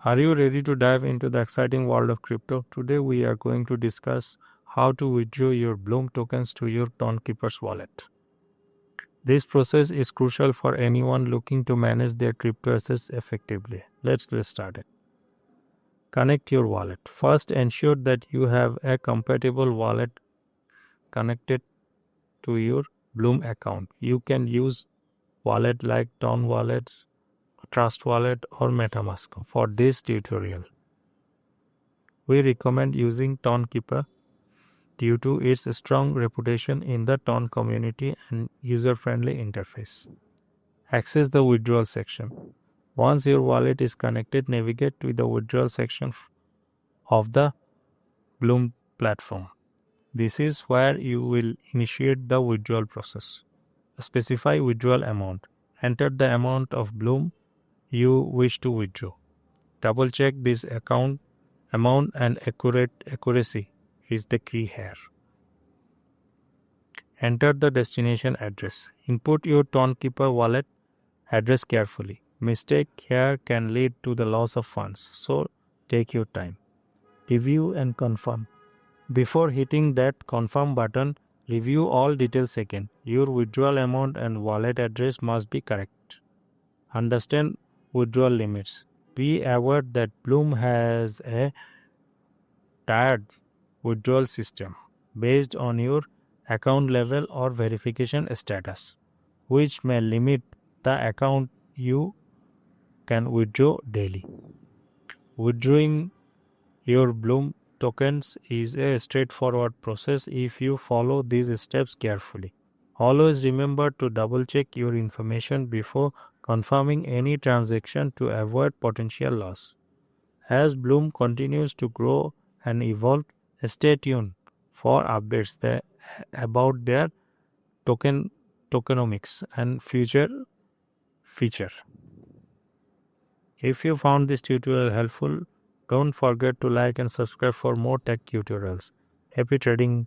Are you ready to dive into the exciting world of crypto? Today we are going to discuss how to withdraw your BLUM tokens to your Tonkeeper's wallet. This process is crucial for anyone looking to manage their crypto assets effectively. Let's get started. Connect your wallet. First, ensure that you have a compatible wallet connected to your BLUM account. You can use wallet like Ton wallets, Trust Wallet, or MetaMask. For this tutorial, we recommend using Tonkeeper due to its strong reputation in the Ton community and user-friendly interface. Access the withdrawal section. Once your wallet is connected, navigate to the withdrawal section of the BLUM platform. This is where you will initiate the withdrawal process. Specify withdrawal amount. Enter the amount of BLUM you wish to withdraw. Double check this amount and accuracy is the key here. Enter the destination address. Input your Tonkeeper wallet address carefully. Mistake here can lead to the loss of funds, so take your time. Review and confirm. Before hitting that confirm button, review all details again. Your withdrawal amount and wallet address must be correct. Understand withdrawal limits. Be aware that BLUM has a tiered withdrawal system based on your account level or verification status, which may limit the account you can withdraw daily. Withdrawing your BLUM tokens is a straightforward process if you follow these steps carefully. Always remember to double check your information before confirming any transaction to avoid potential loss. As BLUM continues to grow and evolve, stay tuned for updates about their tokenomics and future feature. If you found this tutorial helpful, don't forget to like and subscribe for more tech tutorials. Happy trading!